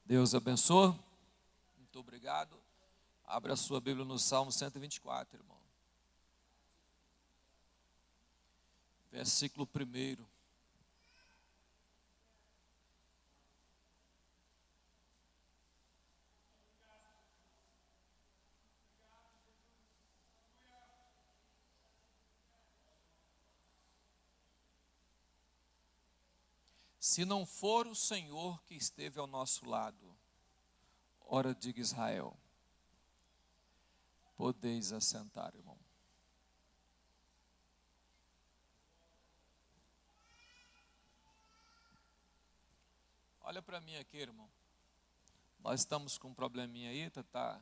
Deus abençoe. Muito obrigado. Abra a sua Bíblia no Salmo 124, irmão. Versículo 1. Se não for o Senhor que esteve ao nosso lado, ora diga Israel, podeis assentar, irmão. Olha para mim aqui, irmão. Nós estamos com um probleminha aí, tá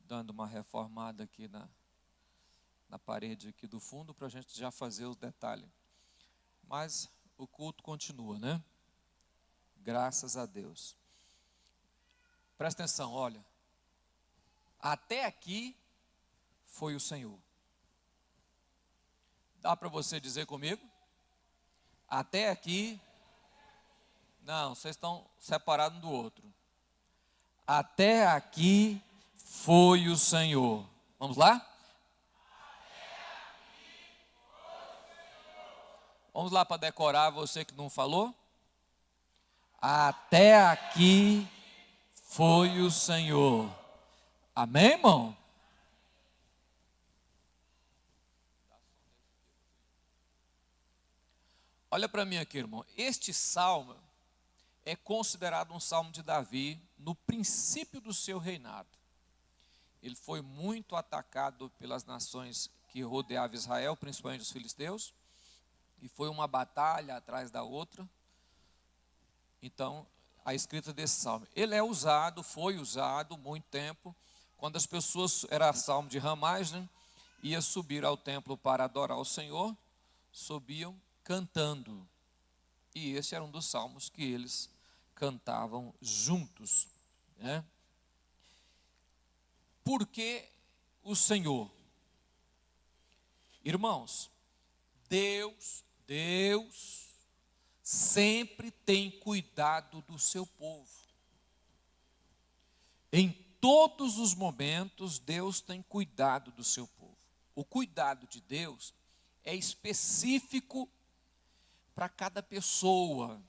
dando uma reformada aqui na parede aqui do fundo para a gente já fazer os detalhes. Mas o culto continua, né? Graças a Deus. Presta atenção, olha. Até aqui foi o Senhor. Dá para você dizer comigo? Até aqui. Não, vocês estão separados um do outro. Até aqui foi o Senhor. Vamos lá? Vamos lá para decorar, você que não falou. Até aqui foi o Senhor. Amém, irmão? Olha para mim aqui, irmão. Este salmo é considerado um salmo de Davi no princípio do seu reinado. Ele foi muito atacado pelas nações que rodeavam Israel, principalmente os filisteus. E foi uma batalha atrás da outra. Então, a escrita desse salmo. Ele é usado, foi usado muito tempo, quando as pessoas, era salmo de ramais, né? Ia subir ao templo para adorar o Senhor, subiam cantando. E esse era um dos salmos que eles cantavam juntos, né? Por que o Senhor? Irmãos, Deus sempre tem cuidado do seu povo. Em todos os momentos, Deus tem cuidado do seu povo. O cuidado de Deus é específico para cada pessoa.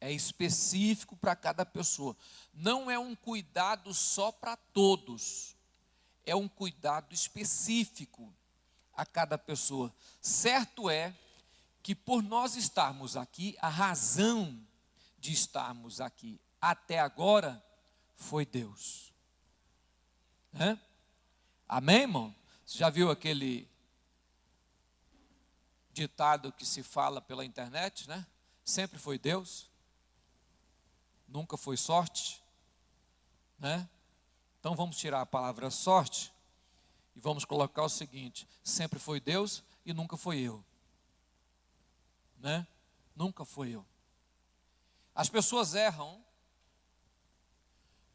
É específico para cada pessoa. Não é um cuidado só para todos. É um cuidado específico a cada pessoa. Certo é que por nós estarmos aqui, a razão de estarmos aqui até agora foi Deus. Né? Amém, irmão? Você já viu aquele ditado que se fala pela internet, né? Sempre foi Deus, nunca foi sorte, né? Então vamos tirar a palavra sorte e vamos colocar o seguinte: sempre foi Deus e nunca foi eu. Né? Nunca foi eu. As pessoas erram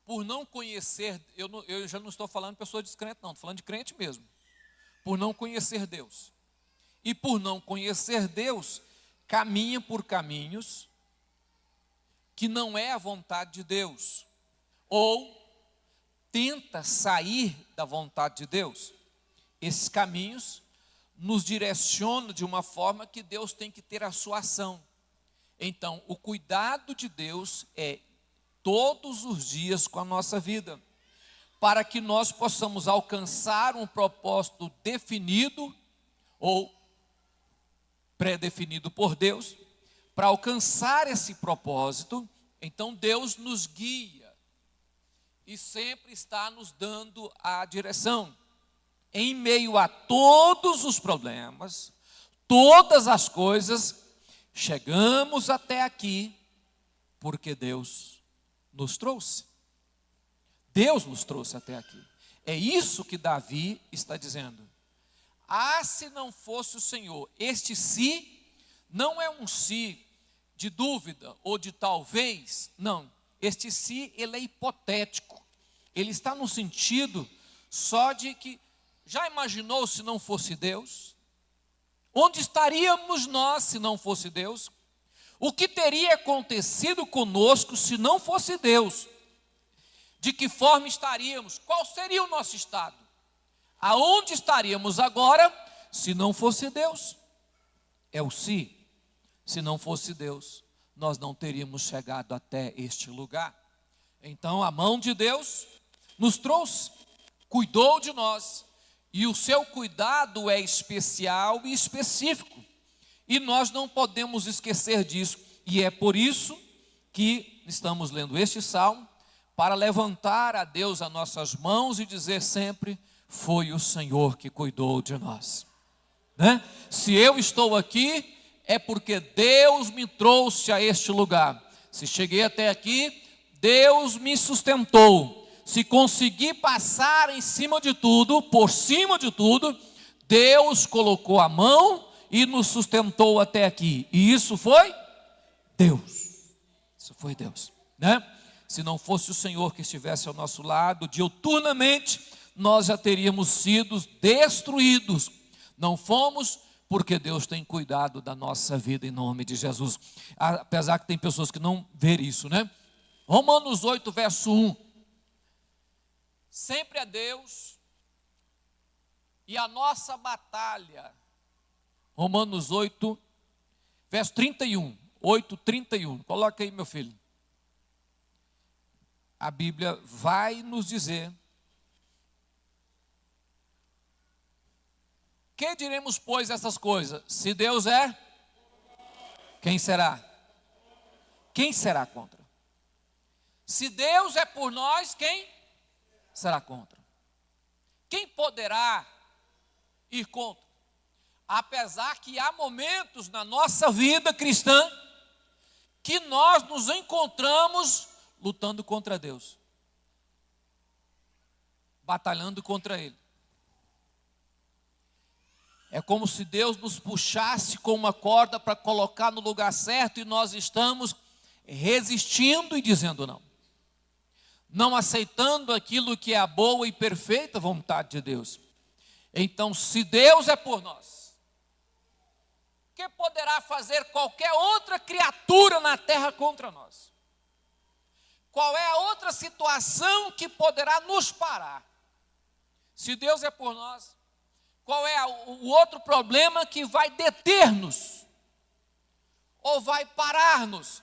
por não conhecer, eu já não estou falando de pessoa descrente não, estou falando de crente mesmo. Por não conhecer Deus. E por não conhecer Deus, caminha por caminhos que não é a vontade de Deus. Ou tenta sair da vontade de Deus. Esses caminhos nos direcionam de uma forma que Deus tem que ter a sua ação. Então, o cuidado de Deus é todos os dias com a nossa vida, para que nós possamos alcançar um propósito definido ou pré-definido por Deus. Para alcançar esse propósito, então Deus nos guia e sempre está nos dando a direção. Em meio a todos os problemas, todas as coisas, chegamos até aqui porque Deus nos trouxe. Deus nos trouxe até aqui. É isso que Davi está dizendo. Ah, se não fosse o Senhor. Este se não é um se de dúvida ou de talvez, não. Este se, ele é hipotético. Ele está no sentido só de que, já imaginou se não fosse Deus? Onde estaríamos nós se não fosse Deus? O que teria acontecido conosco se não fosse Deus? De que forma estaríamos? Qual seria o nosso estado? Aonde estaríamos agora se não fosse Deus? É o se. Se não fosse Deus, nós não teríamos chegado até este lugar. Então a mão de Deus nos trouxe, cuidou de nós, e o seu cuidado é especial e específico, e nós não podemos esquecer disso, e é por isso que estamos lendo este salmo, para levantar a Deus as nossas mãos e dizer sempre: foi o Senhor que cuidou de nós, né? Se eu estou aqui, é porque Deus me trouxe a este lugar. Se cheguei até aqui, Deus me sustentou. Se consegui passar em cima de tudo, por cima de tudo, Deus colocou a mão e nos sustentou até aqui. E isso foi Deus. Isso foi Deus, né? Se não fosse o Senhor que estivesse ao nosso lado, diuturnamente, nós já teríamos sido destruídos. Não fomos, porque Deus tem cuidado da nossa vida em nome de Jesus. Apesar que tem pessoas que não veem isso, né? Romanos 8, verso 1. Sempre é Deus e a nossa batalha. Romanos 8, verso 31. 8, 31. Coloca aí, meu filho. A Bíblia vai nos dizer: que diremos, pois, essas coisas? Se Deus é, quem será? Quem será contra? Se Deus é por nós, quem será contra? Quem poderá ir contra? Apesar que há momentos na nossa vida cristã que nós nos encontramos lutando contra Deus, batalhando contra Ele. É como se Deus nos puxasse com uma corda para colocar no lugar certo, e nós estamos resistindo e dizendo não. Não aceitando aquilo que é a boa e perfeita vontade de Deus. Então, se Deus é por nós, que poderá fazer qualquer outra criatura na terra contra nós? Qual é a outra situação que poderá nos parar? Se Deus é por nós, qual é o outro problema que vai deter-nos? Ou vai parar-nos?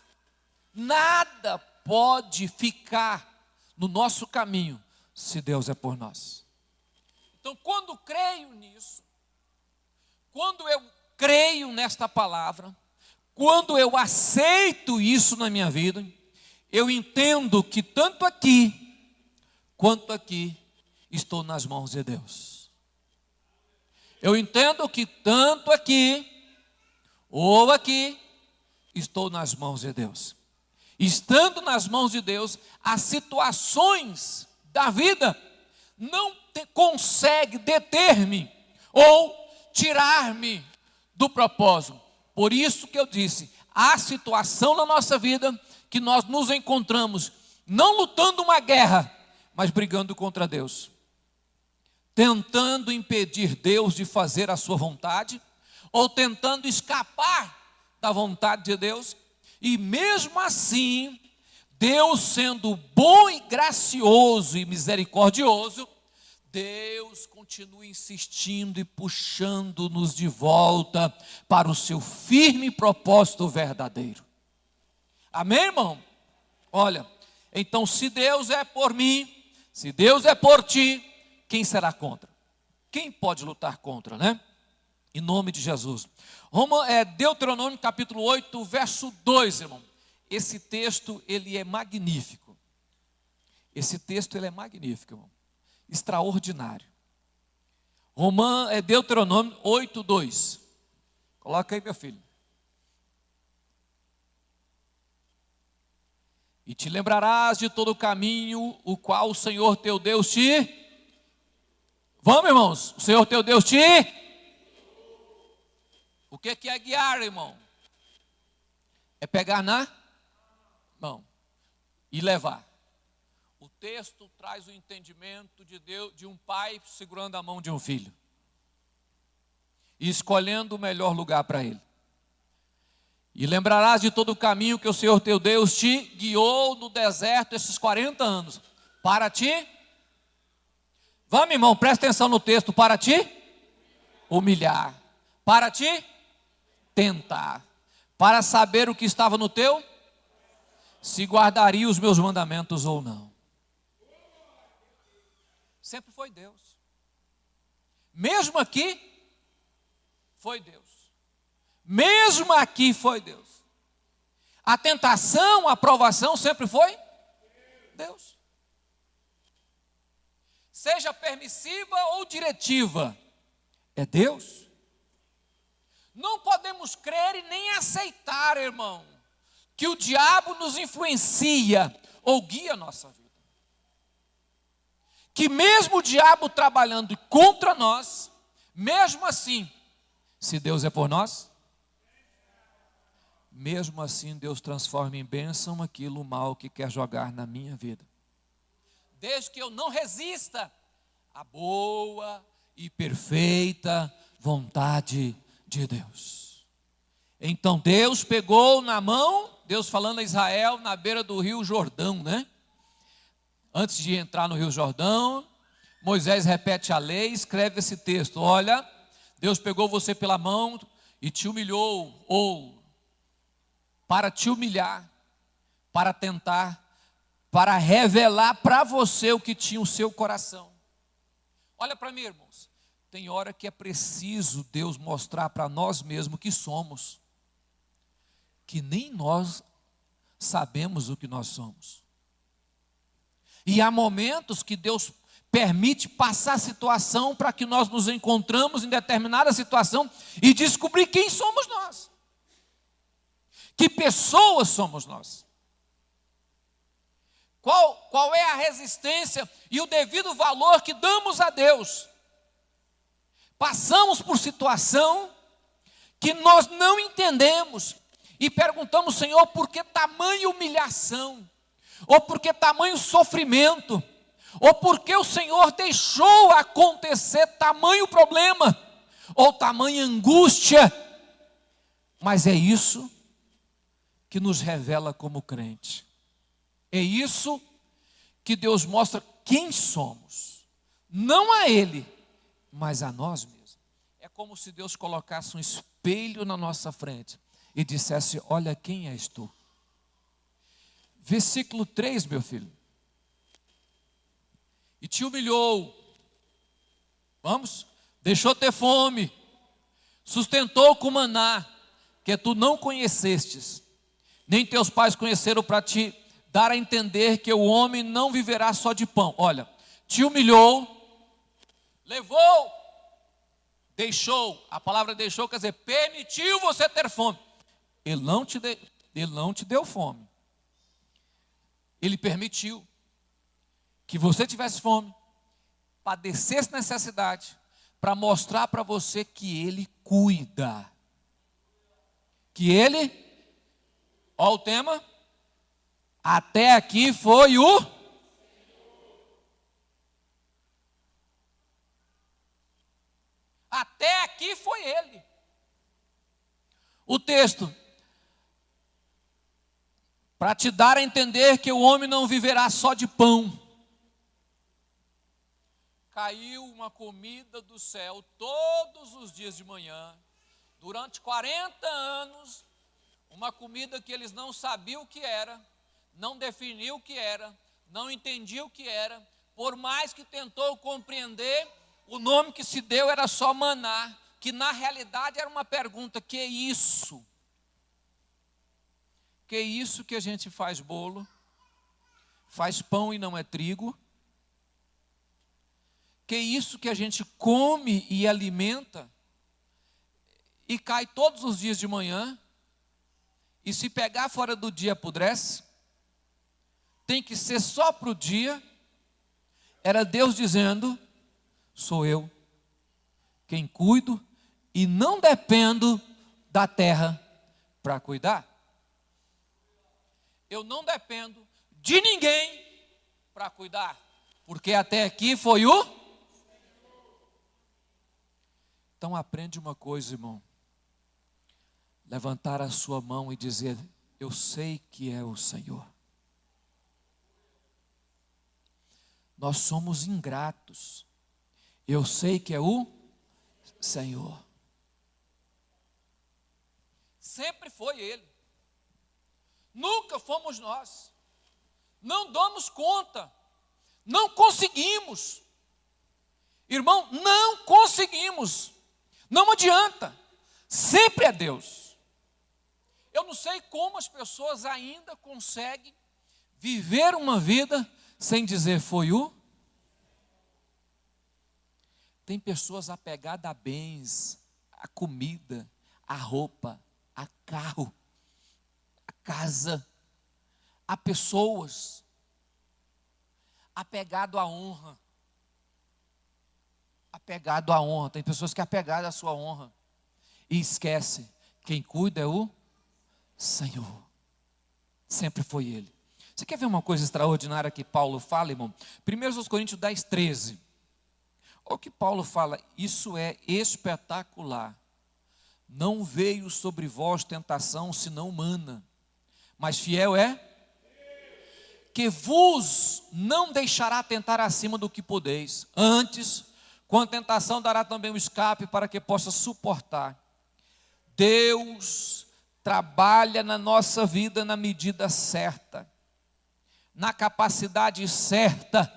Nada pode ficar no nosso caminho, se Deus é por nós. Então, quando creio nisso, quando eu creio nesta palavra, quando eu aceito isso na minha vida, eu entendo que tanto aqui, quanto aqui, estou nas mãos de Deus. Eu entendo que tanto aqui, ou aqui, estou nas mãos de Deus. Estando nas mãos de Deus, as situações da vida não conseguem deter-me ou tirar-me do propósito. Por isso que eu disse, há situação na nossa vida que nós nos encontramos não lutando uma guerra, mas brigando contra Deus, tentando impedir Deus de fazer a sua vontade, ou tentando escapar da vontade de Deus. E mesmo assim, Deus sendo bom e gracioso e misericordioso, Deus continua insistindo e puxando-nos de volta para o seu firme propósito verdadeiro. Amém, irmão? Olha, então se Deus é por mim, se Deus é por ti, quem será contra? Quem pode lutar contra, né? Em nome de Jesus. Deuteronômio capítulo 8, verso 2, irmão. Esse texto, ele é magnífico. Esse texto, ele é magnífico, irmão. Extraordinário. Deuteronômio 8, 2. Coloca aí, meu filho. E te lembrarás de todo o caminho, o qual o Senhor teu Deus te... Vamos, irmãos? O Senhor teu Deus te... O que é guiar, irmão? É pegar na mão e levar. O texto traz o entendimento de Deus, de um pai segurando a mão de um filho e escolhendo o melhor lugar para ele. E lembrarás de todo o caminho que o Senhor teu Deus te guiou no deserto esses 40 anos. Para ti, vamos irmão, presta atenção no texto. Para ti, humilhar. Para ti, tentar. Para saber o que estava no teu, se guardaria os meus mandamentos ou não. Sempre foi Deus. Mesmo aqui, foi Deus. Mesmo aqui foi Deus. A tentação, a provação sempre foi Deus. Seja permissiva ou diretiva, é Deus. Não podemos crer e nem aceitar, irmão, que o diabo nos influencia ou guia a nossa vida. Que mesmo o diabo trabalhando contra nós, mesmo assim, se Deus é por nós, mesmo assim Deus transforma em bênção aquilo mal que quer jogar na minha vida. Desde que eu não resista à boa e perfeita vontade de Deus. Então Deus pegou na mão, Deus falando a Israel na beira do rio Jordão, né? Antes de entrar no rio Jordão, Moisés repete a lei, escreve esse texto. Olha, Deus pegou você pela mão e te humilhou, ou para te humilhar, para tentar, para revelar para você o que tinha o seu coração. Olha para mim, irmãos, tem hora que é preciso Deus mostrar para nós mesmos que somos, que nem nós sabemos o que nós somos. E há momentos que Deus permite passar a situação para que nós nos encontramos em determinada situação e descobrir quem somos nós. Que pessoas somos nós? Qual é a resistência e o devido valor que damos a Deus? Passamos por situação que nós não entendemos e perguntamos, Senhor, por que tamanha humilhação? Ou por que tamanho sofrimento? Ou por que o Senhor deixou acontecer tamanho problema? Ou tamanha angústia? Mas é isso que nos revela como crente. É isso que Deus mostra quem somos. Não a Ele, mas a nós mesmos. É como se Deus colocasse um espelho na nossa frente e dissesse, olha quem és tu. Versículo 3, meu filho. E te humilhou. Vamos? Deixou ter fome. Sustentou com maná, que tu não conhecestes. Nem teus pais conheceram, para te dar a entender que o homem não viverá só de pão. Olha, te humilhou, levou, deixou. A palavra deixou quer dizer, permitiu você ter fome. Ele não te deu fome. Ele permitiu que você tivesse fome, padecesse necessidade, para mostrar para você que Ele cuida. Que Ele... Olha o tema. Até aqui foi o... Até aqui foi Ele. O texto. Para te dar a entender que o homem não viverá só de pão. Caiu uma comida do céu todos os dias de manhã. Durante 40 anos... Uma comida que eles não sabiam o que era, não definiu o que era, não entendiam o que era, por mais que tentou compreender, o nome que se deu era só maná, que na realidade era uma pergunta, que é isso? Que é isso que a gente faz bolo, faz pão e não é trigo? Que é isso que a gente come e alimenta, e cai todos os dias de manhã? E se pegar fora do dia apodrece? Tem que ser só para o dia? Era Deus dizendo, sou eu quem cuido e não dependo da terra para cuidar. Eu não dependo de ninguém para cuidar, porque até aqui foi o... Então aprende uma coisa, irmão. levantar a sua mão e dizer: eu sei que é o Senhor. Nós somos ingratos. Eu sei que é o Senhor. Sempre foi Ele. Nunca fomos nós. Não damos conta. Não conseguimos. Irmão, não conseguimos. Não adianta. Sempre é Deus. Eu não sei como as pessoas ainda conseguem viver uma vida sem dizer foi o. Tem pessoas apegadas a bens, a comida, a roupa, a carro, a casa, a pessoas, apegado à honra. Apegado à honra. Tem pessoas que é apegadas à sua honra e esquece, quem cuida é o Senhor. Sempre foi Ele. Você quer ver uma coisa extraordinária que Paulo fala, irmão? 1 Coríntios 10, 13. Olha o que Paulo fala: isso é espetacular. Não veio sobre vós tentação senão humana, mas fiel é que vos não deixará tentar acima do que podeis. Antes, com a tentação dará também o escape para que possa suportar. Deus trabalha na nossa vida na medida certa, na capacidade certa,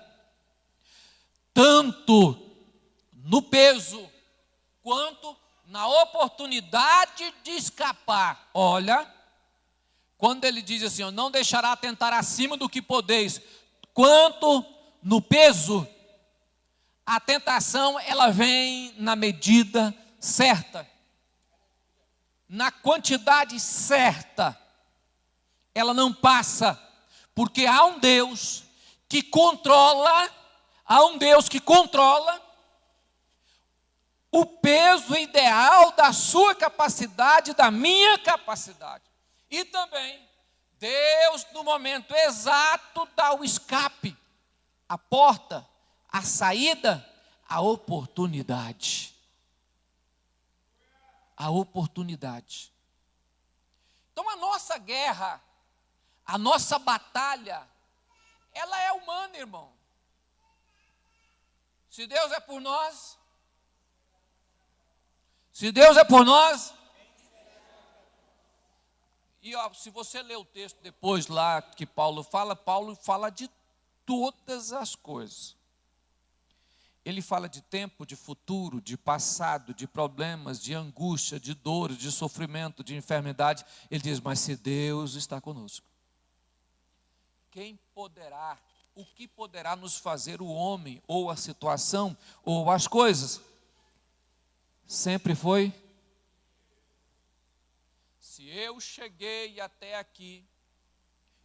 tanto no peso quanto na oportunidade de escapar. Olha, quando ele diz assim, ó, não deixará tentar acima do que podeis, quanto no peso, a tentação ela vem na medida certa, na quantidade certa. Ela não passa, porque há um Deus que controla, o peso ideal da sua capacidade, da minha capacidade. E também, Deus no momento exato dá o escape, a porta, a saída, a oportunidade. A oportunidade. Então a nossa guerra, a nossa batalha, ela é humana, irmão. Se Deus é por nós, e ó, se você ler o texto depois lá que Paulo fala de todas as coisas. Ele fala de tempo, de futuro, de passado, de problemas, de angústia, de dores, de sofrimento, de enfermidade. Ele diz, mas se Deus está conosco, o que poderá nos fazer o homem, ou a situação, ou as coisas? Sempre foi. Se eu cheguei até aqui,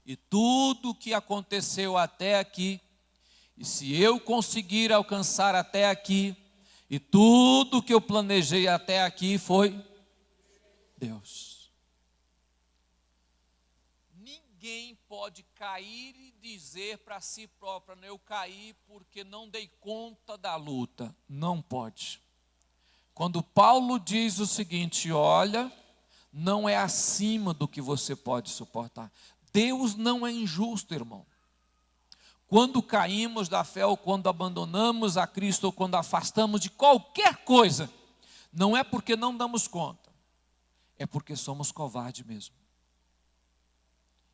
e tudo o que aconteceu até aqui, e se eu conseguir alcançar até aqui, e tudo que eu planejei até aqui foi Deus. Ninguém pode cair e dizer para si próprio, eu caí porque não dei conta da luta. Não pode. Quando Paulo diz o seguinte, olha, não é acima do que você pode suportar. Deus não é injusto, irmão. Quando caímos da fé, ou quando abandonamos a Cristo, ou quando afastamos de qualquer coisa, não é porque não damos conta, é porque somos covardes mesmo.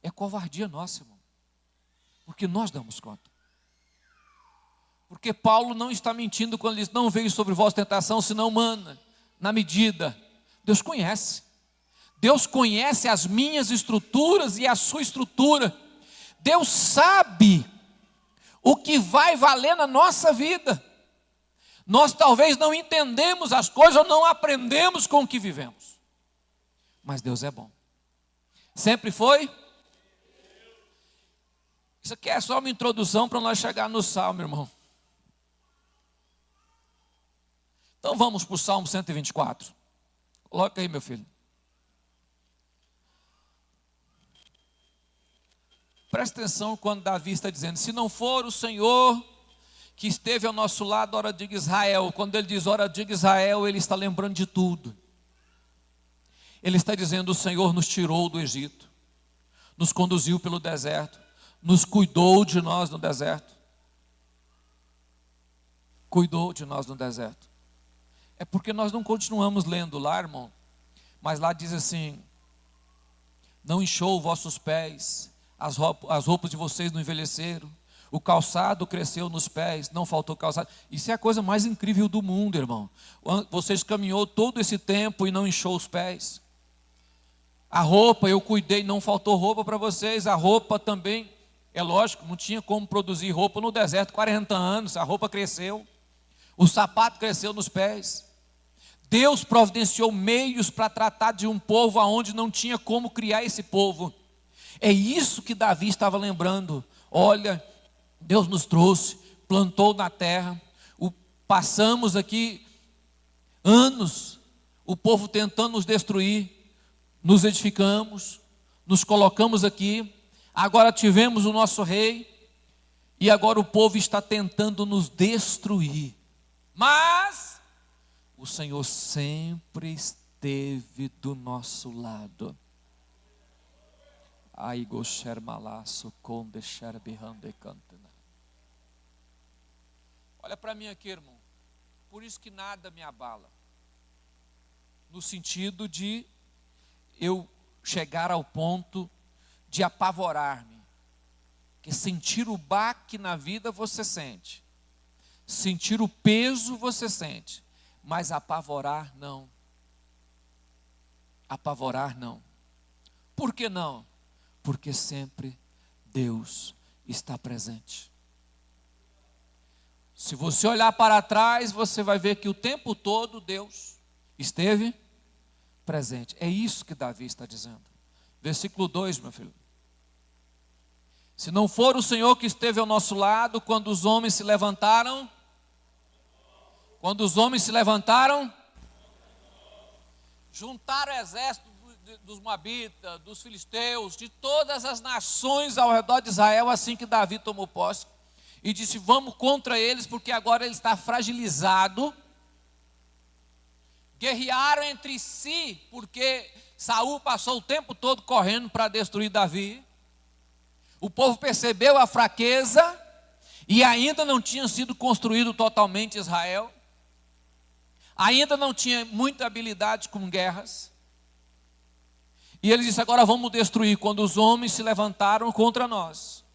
É covardia nossa, irmão, porque nós damos conta. Porque Paulo não está mentindo quando ele diz, não veio sobre vós tentação, senão humana, na medida. Deus conhece as minhas estruturas e a sua estrutura. Deus sabe o que vai valer na nossa vida. Nós talvez não entendemos as coisas ou não aprendemos com o que vivemos. Mas Deus é bom. Sempre foi. Isso aqui é só uma introdução para nós chegar no Salmo, irmão. Então vamos para o Salmo 124. Coloca aí, meu filho. Presta atenção quando Davi está dizendo, se não for o Senhor que esteve ao nosso lado, ora diga Israel. Quando ele diz ora diga Israel, ele está lembrando de tudo. Ele está dizendo: o Senhor nos tirou do Egito, nos conduziu pelo deserto, nos cuidou de nós no deserto. Cuidou de nós no deserto. É porque nós não continuamos lendo lá, irmão, mas lá diz assim: não inchou vossos pés, as roupas de vocês não envelheceram, o calçado cresceu nos pés, não faltou calçado. Isso é a coisa mais incrível do mundo, irmão. Vocês caminhou todo esse tempo e não inchou os pés. A roupa eu cuidei, não faltou roupa para vocês. A roupa também, é lógico, não tinha como produzir roupa no deserto, 40 anos, a roupa cresceu. O sapato cresceu nos pés. Deus providenciou meios para tratar de um povo aonde não tinha como criar esse povo. É isso que Davi estava lembrando. Olha, Deus nos trouxe, plantou na terra, passamos aqui anos, o povo tentando nos destruir, nos edificamos, nos colocamos aqui, agora tivemos o nosso rei, e agora o povo está tentando nos destruir. Mas o Senhor sempre esteve do nosso lado. Olha para mim aqui, irmão. Por isso que nada me abala. No sentido de eu chegar ao ponto de apavorar-me. Que sentir o baque na vida você sente. Sentir o peso você sente. Mas apavorar não. Apavorar não. Por que não? Porque sempre Deus está presente. Se você olhar para trás, você vai ver que o tempo todo Deus esteve presente. É isso que Davi está dizendo. Versículo 2, meu filho. Se não for o Senhor que esteve ao nosso lado, quando os homens se levantaram, juntaram o exército dos Moabitas, dos filisteus, de todas as nações ao redor de Israel, assim que Davi tomou posse, e disse: vamos contra eles, porque agora ele está fragilizado. Guerrearam entre si, porque Saul passou o tempo todo correndo para destruir Davi. O povo percebeu a fraqueza, e ainda não tinha sido construído totalmente Israel, ainda não tinha muita habilidade com guerras, e ele disse: agora vamos destruir. Quando os homens se levantaram contra nós,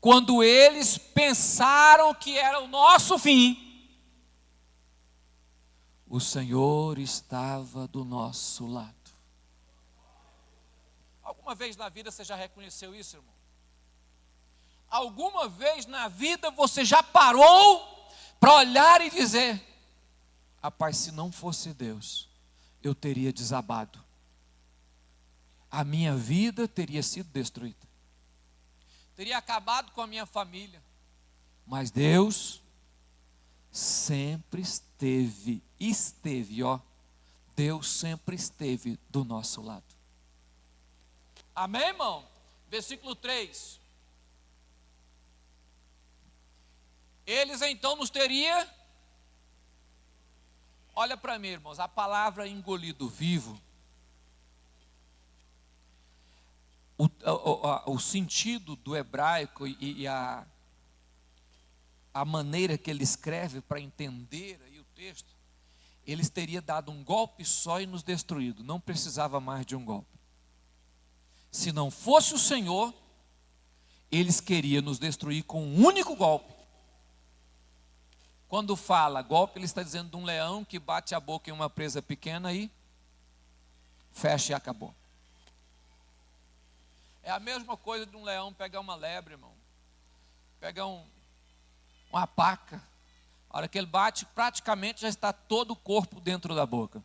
quando eles pensaram que era o nosso fim, o Senhor estava do nosso lado. Alguma vez na vida você já reconheceu isso, irmão? Alguma vez na vida você já parou para olhar e dizer: rapaz, se não fosse Deus, eu teria desabado. A minha vida teria sido destruída. Teria acabado com a minha família. Mas Deus sempre esteve, Deus sempre esteve do nosso lado. Amém, irmão? Versículo 3. Eles então nos teriam, olha para mim, irmãos, a palavra engolido vivo, o sentido do hebraico e a maneira que ele escreve para entender aí o texto, eles teriam dado um golpe só e nos destruído, não precisava mais de um golpe. Se não fosse o Senhor, eles queriam nos destruir com um único golpe. Quando fala golpe, ele está dizendo de um leão que bate a boca em uma presa pequena e fecha e acabou. É a mesma coisa de um leão pegar uma lebre, irmão. Pega uma paca. A hora que ele bate, praticamente já está todo o corpo dentro da boca.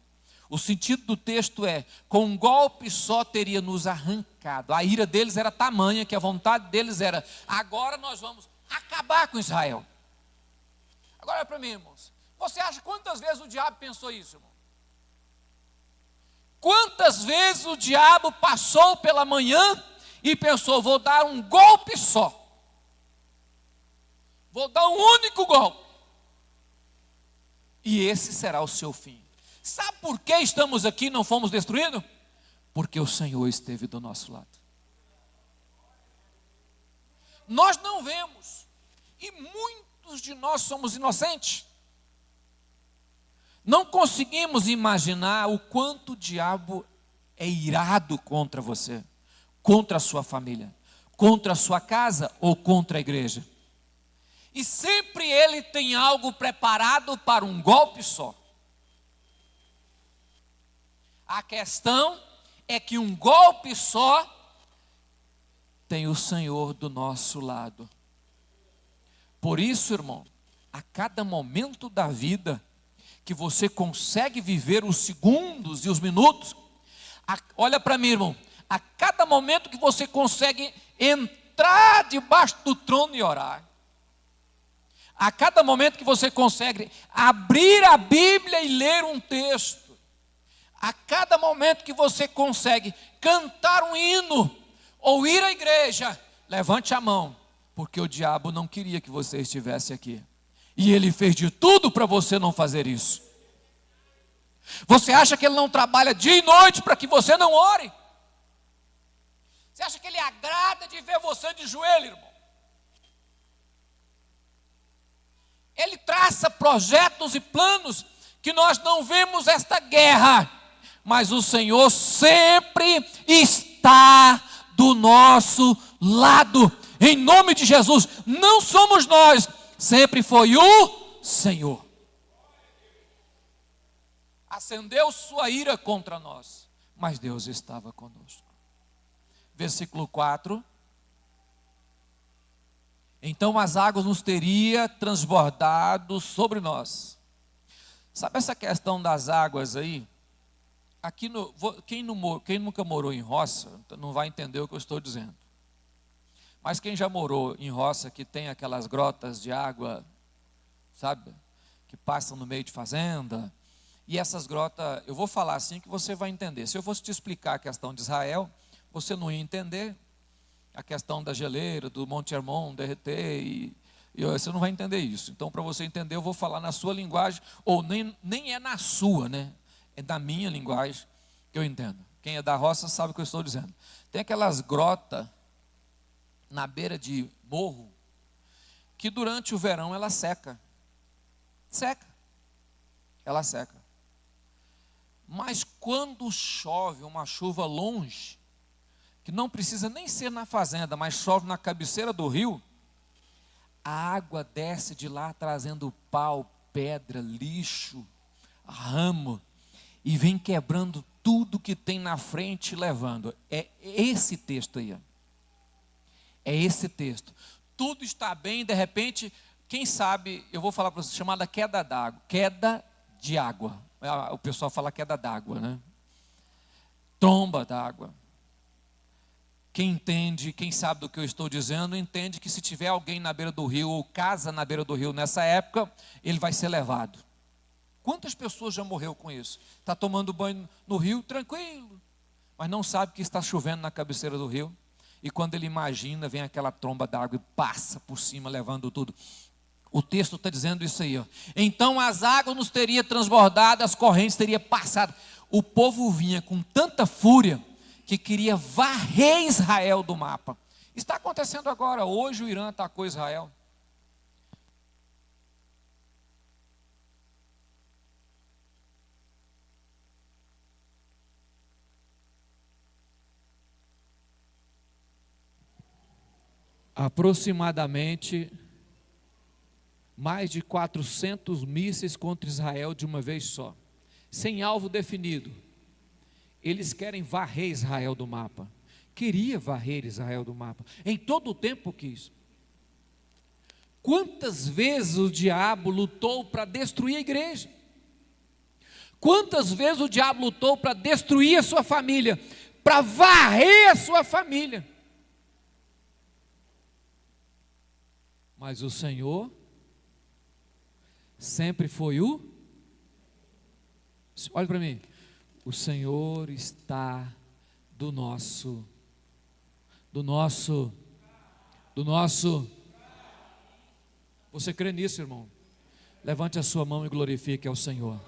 O sentido do texto é: com um golpe só teria nos arrancado. A ira deles era tamanha que a vontade deles era: agora nós vamos acabar com Israel. Agora olha para mim, irmãos. Você acha quantas vezes o diabo pensou isso, irmão? Quantas vezes o diabo passou pela manhã e pensou: vou dar um golpe só. Vou dar um único golpe. E esse será o seu fim. Sabe por que estamos aqui e não fomos destruídos? porque o Senhor esteve do nosso lado. Nós não vemos, e muitos de nós somos inocentes. Não conseguimos imaginar o quanto o diabo é irado contra você, contra a sua família, contra a sua casa ou contra a igreja. E sempre ele tem algo preparado para um golpe só. A questão é que um golpe só tem o Senhor do nosso lado. Por isso, irmão, a cada momento da vida que você consegue viver os segundos e os minutos, olha para mim, irmão, a cada momento que você consegue entrar debaixo do trono e orar, a cada momento que você consegue abrir a Bíblia e ler um texto, a cada momento que você consegue cantar um hino, ou ir à igreja, levante a mão, porque o diabo não queria que você estivesse aqui, e ele fez de tudo para você não fazer isso. Você acha que ele não trabalha dia e noite para que você não ore? Você acha que ele agrada de ver você de joelho, irmão? Ele traça projetos e planos que nós não vemos esta guerra, mas o Senhor sempre está do nosso lado, em nome de Jesus. Não somos nós, sempre foi o Senhor. Acendeu sua ira contra nós, mas Deus estava conosco. Versículo 4. Então as águas nos teria transbordado sobre nós. Sabe essa questão das águas aí? Aqui quem nunca morou em roça, não vai entender o que eu estou dizendo. Mas quem já morou em roça, que tem aquelas grotas de água, sabe? Que passam no meio de fazenda. E essas grotas, eu vou falar assim que você vai entender. Se eu fosse te explicar a questão de Israel, você não ia entender. A questão da geleira, do Monte Hermon derreter, e você não vai entender isso. Então, para você entender, eu vou falar na sua linguagem, ou nem é na sua, né? É da minha linguagem que eu entendo. Quem é da roça sabe o que eu estou dizendo. Tem aquelas grotas na beira de morro, que durante o verão ela seca. Ela seca. Mas quando chove, uma chuva longe, que não precisa nem ser na fazenda, mas chove na cabeceira do rio, a água desce de lá trazendo pau, pedra, lixo, ramo, e vem quebrando tudo que tem na frente e levando. É esse texto aí. É esse texto. Tudo está bem, de repente, quem sabe, eu vou falar para você, chamada queda d'água. Queda de água. O pessoal fala queda d'água, né? Tromba d'água. Quem entende, quem sabe do que eu estou dizendo, entende que se tiver alguém na beira do rio, ou casa na beira do rio nessa época, ele vai ser levado. Quantas pessoas já morreu com isso? Está tomando banho no rio, tranquilo, mas não sabe que está chovendo na cabeceira do rio, e quando ele imagina, vem aquela tromba d'água e passa por cima, levando tudo. O texto está dizendo isso aí, ó. Então as águas nos teria transbordado, as correntes teria passado. O povo vinha com tanta fúria, que queria varrer Israel do mapa. Está acontecendo agora. Hoje o Irã atacou Israel. Aproximadamente mais de 400 mísseis contra Israel de uma vez só, sem alvo definido. Eles querem varrer Israel do mapa. Queria varrer Israel do mapa. Em todo o tempo quis. Quantas vezes o diabo lutou para destruir a igreja? Quantas vezes o diabo lutou para destruir a sua família? Para varrer a sua família? Mas o Senhor sempre foi o... Olha para mim. O Senhor está do nosso. Você crê nisso, irmão? Levante a sua mão e glorifique ao Senhor.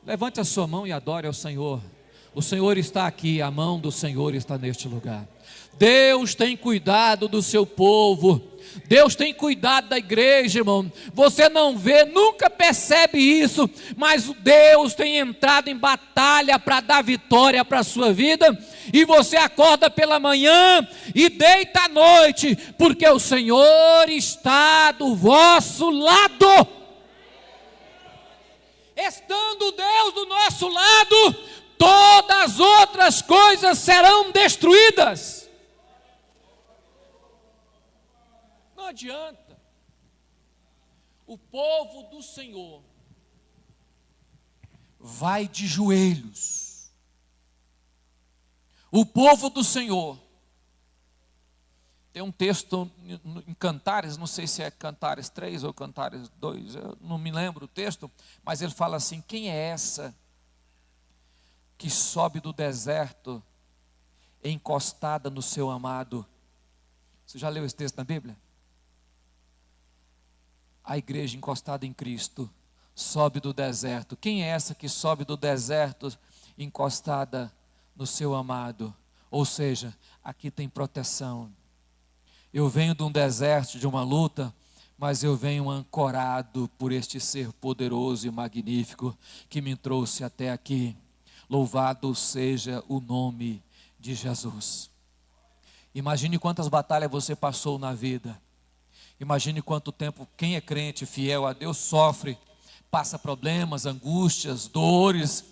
Levante a sua mão e adore ao Senhor. O Senhor está aqui, a mão do Senhor está neste lugar. Deus tem cuidado do seu povo. Deus tem cuidado da igreja, irmão. Você não vê, nunca percebe isso, mas Deus tem entrado em batalha para dar vitória para a sua vida. E você acorda pela manhã e deita à noite, porque o Senhor está do vosso lado. Estando Deus do nosso lado, todas as outras coisas serão destruídas. Não adianta. O povo do Senhor vai de joelhos. O povo do Senhor. Tem um texto em Cantares, não sei se é Cantares 3 ou Cantares 2, eu não me lembro o texto, mas ele fala assim: quem é essa que sobe do deserto encostada no seu amado? Você já leu esse texto na Bíblia? A igreja encostada em Cristo sobe do deserto. Quem é essa que sobe do deserto encostada no seu amado? Ou seja, aqui tem proteção. Eu venho de um deserto, de uma luta, mas eu venho ancorado por este ser poderoso e magnífico que me trouxe até aqui. Louvado seja o nome de Jesus. Imagine quantas batalhas você passou na vida. Imagine quanto tempo quem é crente, fiel a Deus, sofre, passa problemas, angústias, dores,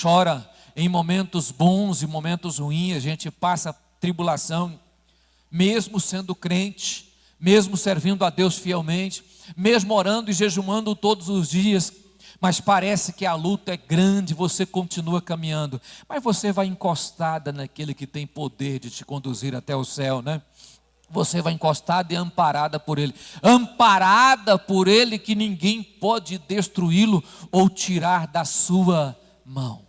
chora em momentos bons e momentos ruins. A gente passa tribulação, mesmo sendo crente, mesmo servindo a Deus fielmente, mesmo orando e jejuando todos os dias, mas parece que a luta é grande, você continua caminhando, mas você vai encostada naquele que tem poder de te conduzir até o céu, né? Você vai encostada e amparada por Ele que ninguém pode destruí-lo ou tirar da sua mão.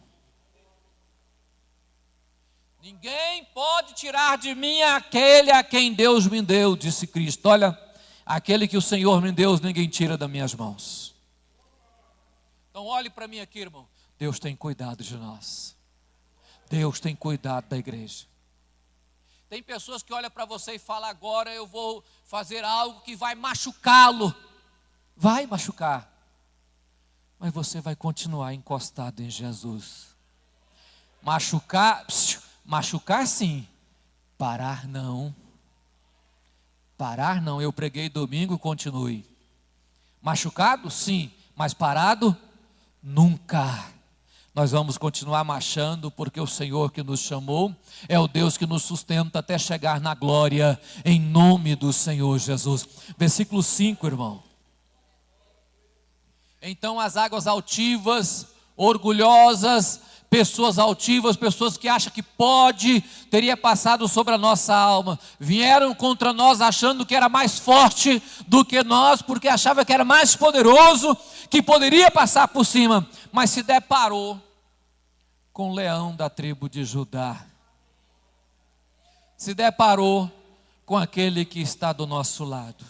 Ninguém pode tirar de mim aquele a quem Deus me deu, disse Cristo. Olha, aquele que o Senhor me deu, ninguém tira das minhas mãos. Então olhe para mim aqui, irmão. Deus tem cuidado de nós. Deus tem cuidado da igreja. Tem pessoas que olham para você e falam: agora eu vou fazer algo que vai machucá-lo. Vai machucar. Mas você vai continuar encostado em Jesus. Machucar sim. Parar não. Parar não. Eu preguei domingo, continue. Machucado? Sim. Mas parado? Nunca. Nós vamos continuar marchando, porque o Senhor que nos chamou é o Deus que nos sustenta até chegar na glória, em nome do Senhor Jesus. Versículo 5, irmão. Então as águas altivas, orgulhosas, pessoas altivas, pessoas que acham que teria passado sobre a nossa alma, vieram contra nós achando que era mais forte do que nós, porque achava que era mais poderoso, que poderia passar por cima, mas se deparou com o leão da tribo de Judá, se deparou com aquele que está do nosso lado.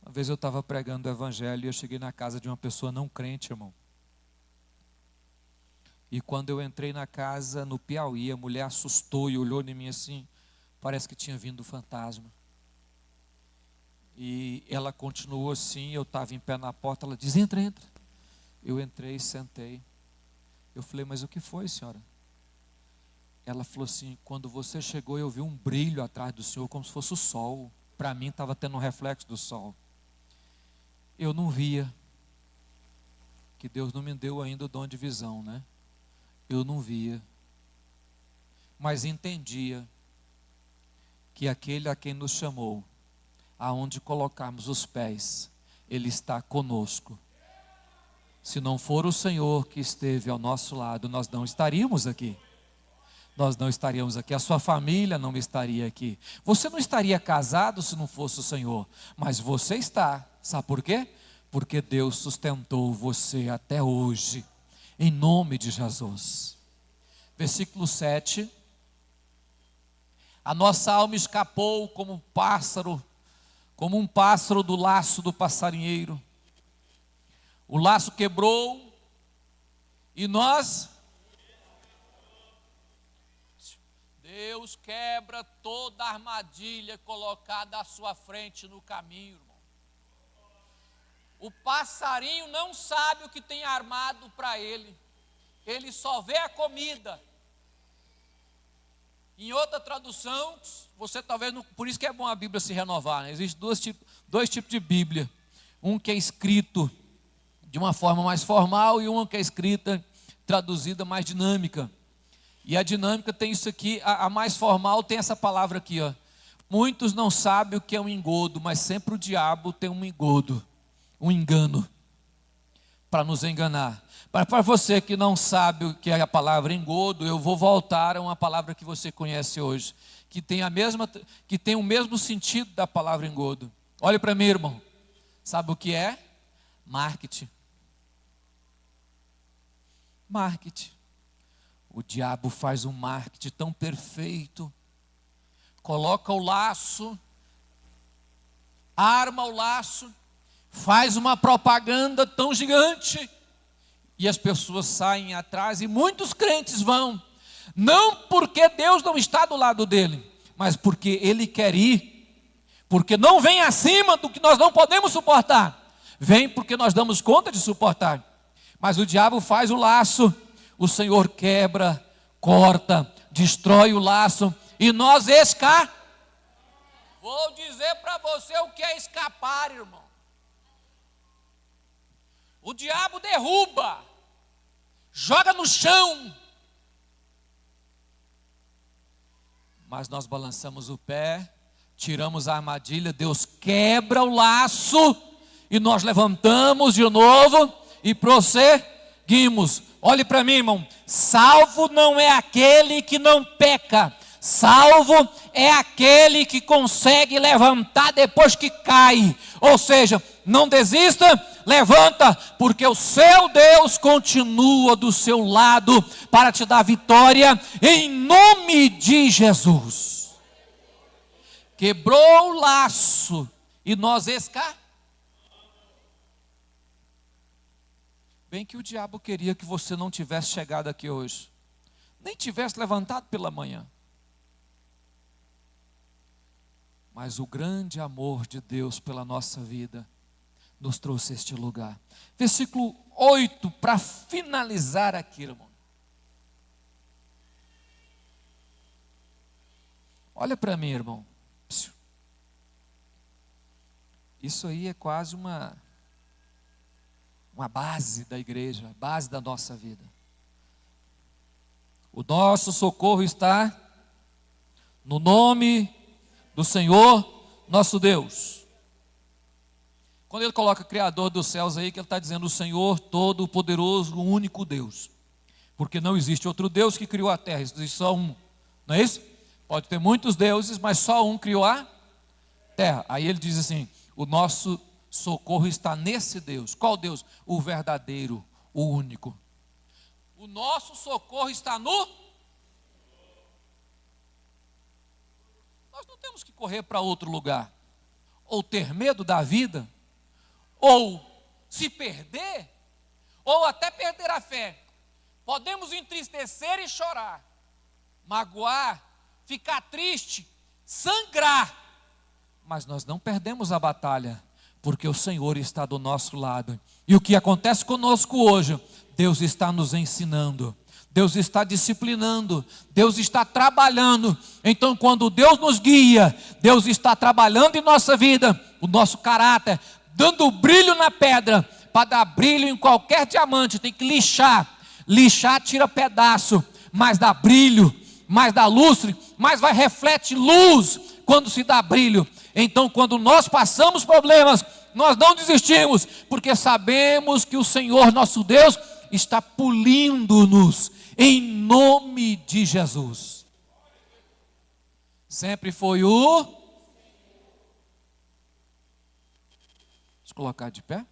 Uma vez eu estava pregando o evangelho e eu cheguei na casa de uma pessoa não crente, irmão. E quando eu entrei na casa, no Piauí, a mulher assustou e olhou em mim assim, parece que tinha vindo um fantasma. E ela continuou assim, eu estava em pé na porta, ela disse: entra, entra. Eu entrei, sentei. Eu falei: mas o que foi, senhora? Ela falou assim: quando você chegou eu vi um brilho atrás do senhor, como se fosse o sol. Para mim estava tendo um reflexo do sol. Eu não via, que Deus não me deu ainda o dom de visão, né? Eu não via, mas entendia que aquele a quem nos chamou, aonde colocarmos os pés, Ele está conosco. Se não for o Senhor que esteve ao nosso lado, nós não estaríamos aqui. Nós não estaríamos aqui, a sua família não estaria aqui. Você não estaria casado se não fosse o Senhor, mas você está. Sabe por quê? Porque Deus sustentou você até hoje, em nome de Jesus. Versículo 7. A nossa alma escapou como um pássaro como um pássaro do laço do passarinheiro. O laço quebrou e Deus quebra toda armadilha colocada à sua frente no caminho, irmão. O passarinho não sabe o que tem armado para ele. Ele só vê a comida. Em outra tradução, você talvez não, por isso que é bom a Bíblia se renovar, né? Existem dois tipos de Bíblia. Um que é escrito de uma forma mais formal e uma que é escrita, traduzida mais dinâmica. E a dinâmica tem isso aqui, a mais formal tem essa palavra aqui, ó. Muitos não sabem o que é um engodo, mas sempre o diabo tem um engodo, um engano, para nos enganar. Para você que não sabe o que é a palavra engodo, eu vou voltar a uma palavra que você conhece hoje, que tem o mesmo sentido da palavra engodo. Olhe para mim, irmão. Sabe o que é? Marketing. Marketing. O diabo faz um marketing tão perfeito. Coloca o laço, arma o laço, faz uma propaganda tão gigante. E as pessoas saem atrás e muitos crentes vão. Não porque Deus não está do lado dele, mas porque ele quer ir. Porque não vem acima do que nós não podemos suportar. Vem porque nós damos conta de suportar. Mas o diabo faz o laço, o Senhor quebra, corta, destrói o laço e nós Vou dizer para você o que é escapar, irmão. O diabo derruba, joga no chão, mas nós balançamos o pé, tiramos a armadilha, Deus quebra o laço e nós levantamos de novo e prosseguimos. Olhe para mim, irmão. Salvo não é aquele que não peca. Salvo é aquele que consegue levantar depois que cai. Ou seja, não desista, levanta, porque o seu Deus continua do seu lado para te dar vitória, em nome de Jesus. Quebrou o laço e nós Bem que o diabo queria que você não tivesse chegado aqui hoje, nem tivesse levantado pela manhã. Mas o grande amor de Deus pela nossa vida nos trouxe a este lugar. Versículo 8, para finalizar aqui, irmão. Olha para mim, irmão. Isso aí é quase uma base da igreja, a base da nossa vida. O nosso socorro está no nome do Senhor nosso Deus. Quando ele coloca Criador dos céus aí, que ele está dizendo o Senhor Todo-Poderoso, o único Deus. Porque não existe outro Deus que criou a terra, existe só um. Não é isso? Pode ter muitos deuses, mas só um criou a terra. Aí ele diz assim, o nosso socorro está nesse Deus. Qual Deus? O verdadeiro, o único. O nosso socorro está no... Nós não temos que correr para outro lugar, ou ter medo da vida, ou se perder, ou até perder a fé. Podemos entristecer e chorar, magoar, ficar triste, sangrar, mas nós não perdemos a batalha, porque o Senhor está do nosso lado. E o que acontece conosco hoje, Deus está nos ensinando, Deus está disciplinando, Deus está trabalhando. Então quando Deus nos guia, Deus está trabalhando em nossa vida, o nosso caráter, dando brilho na pedra. Para dar brilho em qualquer diamante tem que lixar tira pedaço, mas dá brilho, mais dá lustre, mais reflete luz quando se dá brilho. Então quando nós passamos problemas, nós não desistimos, porque sabemos que o Senhor nosso Deus está polindo-nos, em nome de Jesus. Sempre foi o... Vamos colocar de pé.